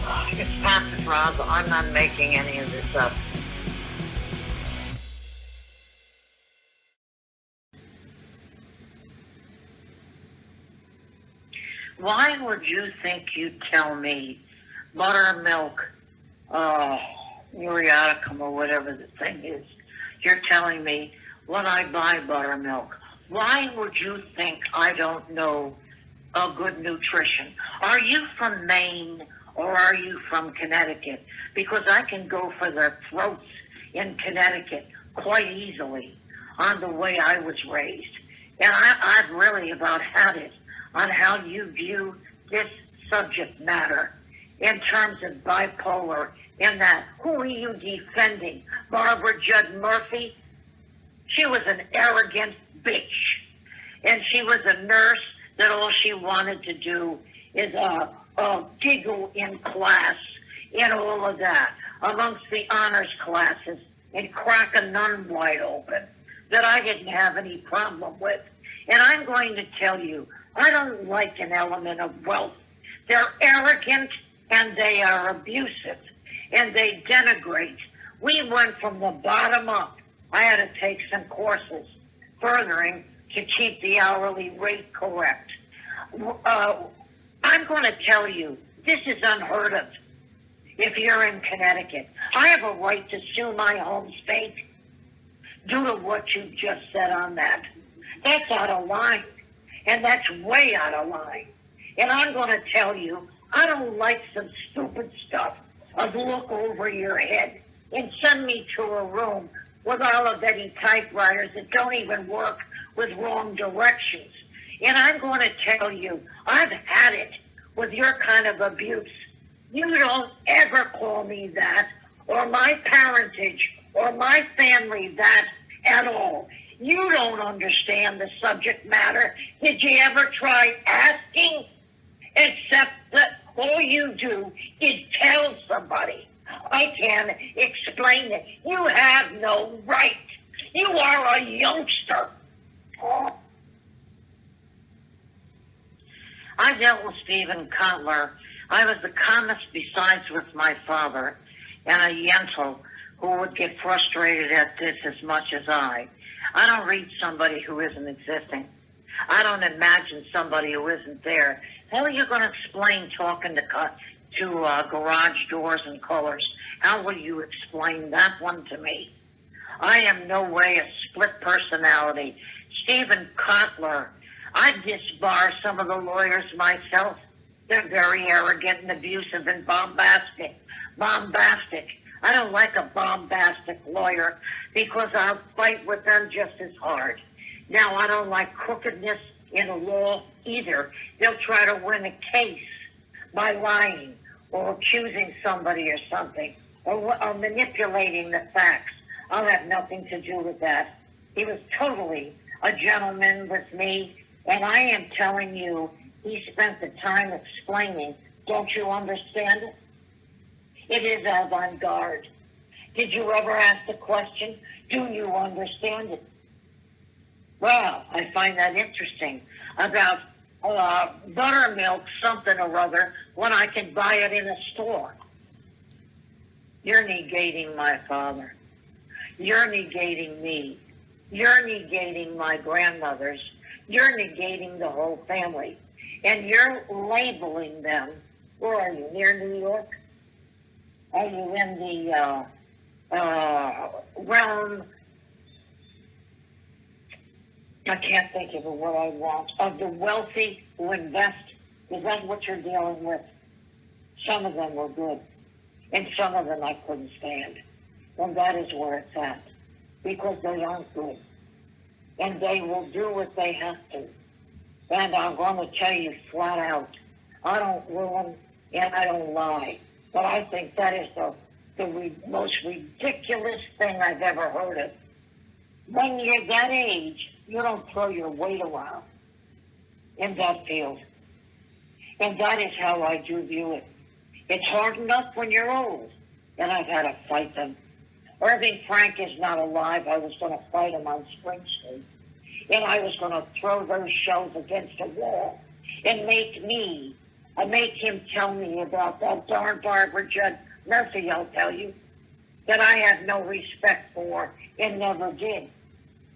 It's Podraza. I'm not making any of this up. Why would you think you'd tell me buttermilk, muriaticum or whatever the thing is? You're telling me when I buy buttermilk. Why would you think I don't know a good nutrition? Are you from Maine or are you from Connecticut? Because I can go for their throats in Connecticut quite easily on the way I was raised. And I've really about had it on how you view this subject matter in terms of bipolar, in that who are you defending? Barbara Judd Murphy? She was an arrogant bitch. And she was a nurse that all she wanted to do is giggle in class and all of that, amongst the honors classes, and crack a nun wide open that I didn't have any problem with. And I'm going to tell you, I don't like an element of wealth. They're arrogant and they are abusive and they denigrate. We went from the bottom up. I had to take some courses furthering to keep the hourly rate correct. I'm going to tell you, this is unheard of if you're in Connecticut. I have a right to sue my home state due to what you just said on that. That's out of line, and that's way out of line. And I'm going to tell you, I don't like some stupid stuff of look over your head and send me to a room with all of any typewriters that don't even work with wrong directions. And I'm going to tell you, I've had it with your kind of abuse. You don't ever call me that, or my parentage, or my family that at all. You don't understand the subject matter. Did you ever try asking? Except that all you do is tell somebody. I can't explain it. You have no right. You are a youngster. I dealt with Stephen Kotler. I was the calmest besides with my father, and a Yentl who would get frustrated at this as much as I. I don't read somebody who isn't existing. I don't imagine somebody who isn't there. How are you going to explain talking to garage doors and colors? How will you explain that one to me? I am no way a split personality. Stephen Kotler, I disbar some of the lawyers myself. They're very arrogant and abusive and bombastic. I don't like a bombastic lawyer because I'll fight with them just as hard. Now, I don't like crookedness in the law either. They'll try to win a case by lying or accusing somebody or something or manipulating the facts. I'll have nothing to do with that. He was totally a gentleman with me, and I am telling you, he spent the time explaining. Don't you understand it? It is avant-garde. Did you ever ask the question, do you understand it? Well, I find that interesting about buttermilk something or other when I can buy it in a store. You're negating my father. You're negating me. You're negating my grandmothers. You're negating the whole family. And you're labeling them. Where are you? Near New York? Are you in the realm? I can't think of what I want. Of the wealthy who invest. Is that what you're dealing with? Some of them were good. And some of them I couldn't stand. And that is where it's at. Because they aren't good. And they will do what they have to. And I'm going to tell you flat out, I don't ruin and I don't lie. But I think that is the most ridiculous thing I've ever heard of. When you're that age, you don't throw your weight around in that field. And that is how I do view it. It's hard enough when you're old, and I've had to fight them. Irving Frank is not alive. I was going to fight him on Spring Street. And I was going to throw those shells against a wall and make me I make him tell me about that darn Barbara Judd Murphy, I'll tell you, that I have no respect for and never did.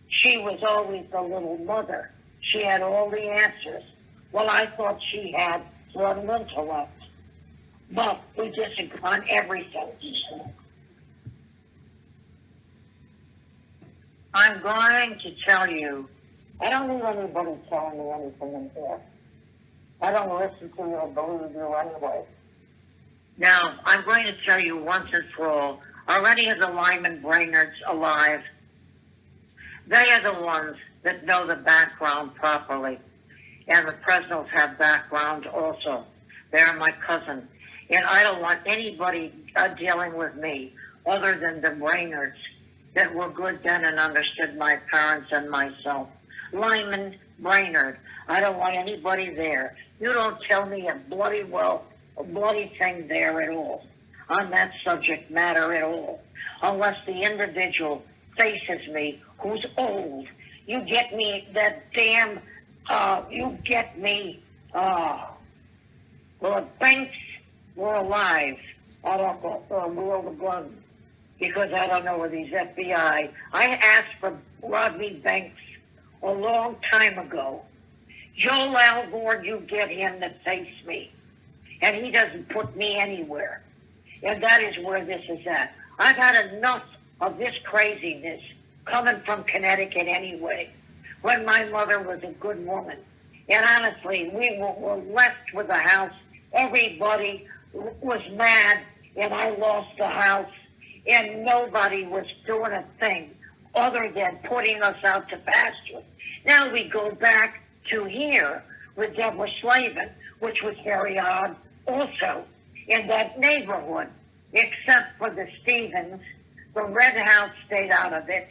She was always the little mother. She had all the answers. Well, I thought she had little intellect. But we disagree on everything. I'm going to tell you, I don't need anybody telling me anything in here. I don't listen to you or believe you anyway. Now, I'm going to tell you once and for all, are any of the Lyman Brainards alive? They are the ones that know the background properly. And the Presnells have background also. They're my cousin. And I don't want anybody dealing with me other than the Brainards that were good then and understood my parents and myself. Lyman Brainard. I don't want anybody there. You don't tell me a bloody thing there at all, on that subject matter at all, unless the individual faces me who's old. You get me that damn, well, Banks were alive. I don't know, wheel the gun, because I don't know where these FBI. I asked for Rodney Banks a long time ago. Joel Alvord, you get him to face me. And he doesn't put me anywhere. And that is where this is at. I've had enough of this craziness coming from Connecticut anyway, when my mother was a good woman. And honestly, we were left with a house. Everybody was mad, and I lost the house, and nobody was doing a thing other than putting us out to pasture. Now we go back to here with Deborah Slavin, which was very odd also in that neighborhood, except for the Stevens. The Red House stayed out of it.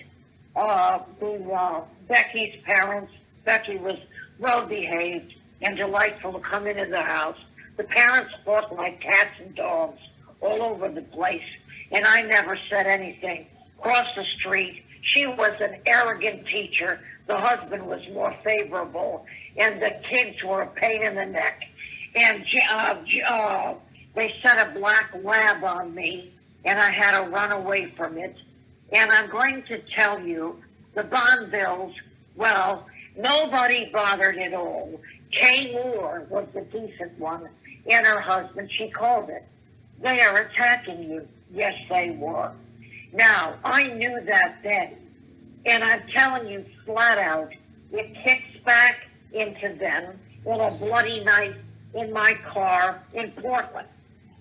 Becky's parents, Becky was well-behaved and delightful to come into the house. The parents fought like cats and dogs all over the place, and I never said anything. Across the street, she was an arrogant teacher. The husband was more favorable, and the kids were a pain in the neck. And they set a black lab on me, and I had to run away from it. And I'm going to tell you, the bond bills, well, nobody bothered at all. Kay Moore was the decent one, and her husband, she called it. They are attacking you. Yes, they were. Now, I knew that then. And I'm telling you flat out, it kicks back into them with a bloody knife in my car in Portland.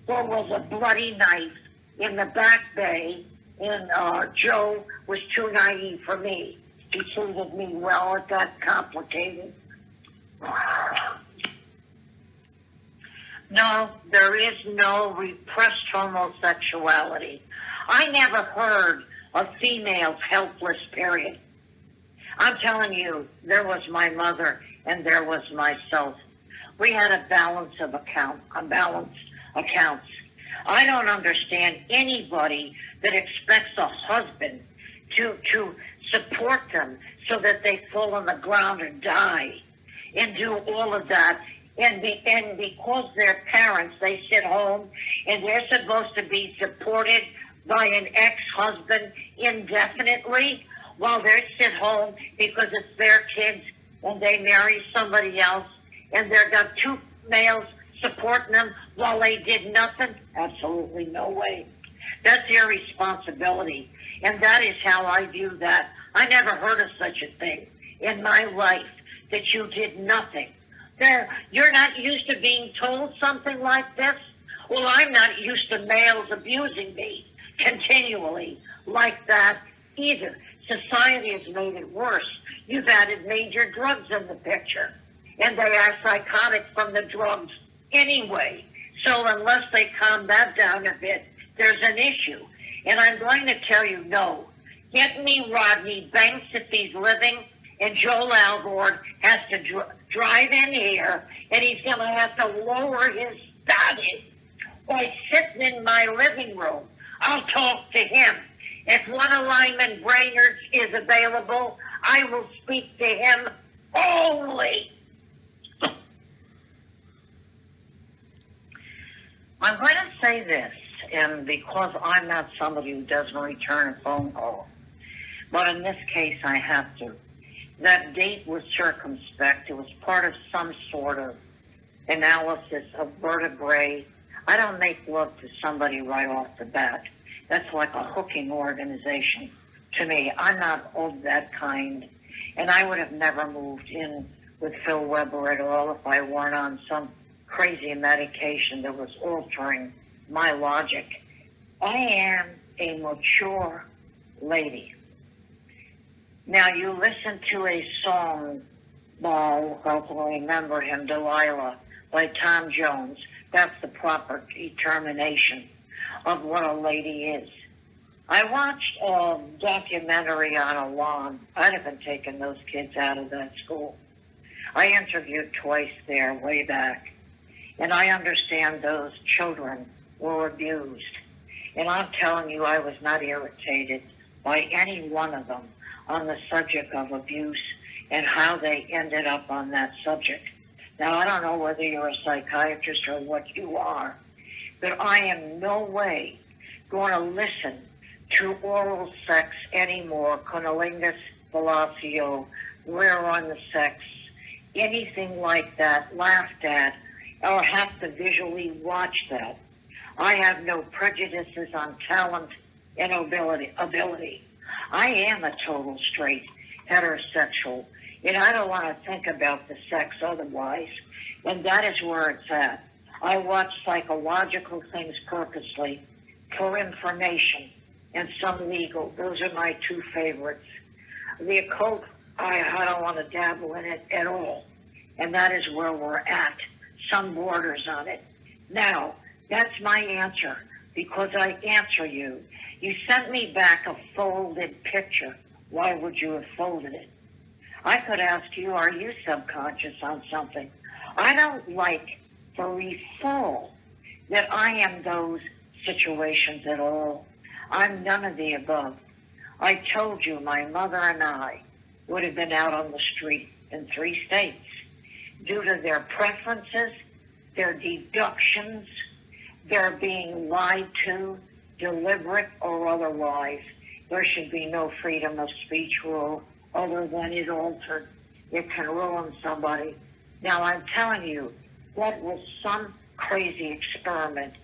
There was a bloody knife in the back bay, and Joe was too naive for me. He treated me well. It got complicated. No, there is no repressed homosexuality. I never heard of females helpless, period. I'm telling you, there was my mother and there was myself. We had a balanced accounts. I don't understand anybody that expects a husband to support them so that they fall on the ground and die and do all of that. And because they're parents, they sit home and they're supposed to be supported by an ex-husband indefinitely while they sit home because it's their kids and they marry somebody else and they've got two males supporting them while they did nothing? Absolutely no way. That's irresponsibility. And that is how I view that. I never heard of such a thing in my life, that you did nothing. You're not used to being told something like this? Well, I'm not used to males abusing me continually like that either. Society has made it worse. You've added major drugs in the picture, and they are psychotic from the drugs anyway. So unless they calm that down a bit, there's an issue. And I'm going to tell you, no. Get me Rodney Banks if he's living, and Joel Alvord has to drive in here, and he's going to have to lower his status by sitting in my living room. I'll talk to him. If one of Lyman Brainards is available, I will speak to him only. I'm going to say this, and because I'm not somebody who doesn't return a phone call, but in this case I have to. That date was circumspect. It was part of some sort of analysis of vertebrae. I don't make love to somebody right off the bat. That's like a hooking organization to me. I'm not of that kind, and I would have never moved in with Phil Weber at all if I weren't on some crazy medication that was altering my logic. I am a mature lady. Now, you listen to a song, Ball, hopefully remember him, Delilah, by Tom Jones. That's the proper determination of what a lady is. I watched a documentary on Elan. I'd have been taking those kids out of that school. I interviewed twice there way back, and I understand those children were abused. And I'm telling you, I was not irritated by any one of them on the subject of abuse and how they ended up on that subject. Now, I don't know whether you're a psychiatrist or what you are, but I am no way going to listen to oral sex anymore, cunnilingus, fellatio, where on the sex, anything like that, laughed at, or have to visually watch that. I have no prejudices on talent and ability. I am a total straight heterosexual, and I don't want to think about the sex otherwise, and that is where it's at. I watch psychological things purposely for information and some legal. Those are my two favorites. The occult, I don't want to dabble in it at all, and that is where we're at, some borders on it. Now, that's my answer, because I answer you. You sent me back a folded picture. Why would you have folded it? I could ask you, are you subconscious on something? I don't like for fall that I am those situations at all. I'm none of the above. I told you my mother and I would have been out on the street in 3 states due to their preferences, their deductions, their being lied to, deliberate or otherwise. There should be no freedom of speech rule other than it altered. It can ruin somebody. Now, I'm telling you, that was some crazy experiment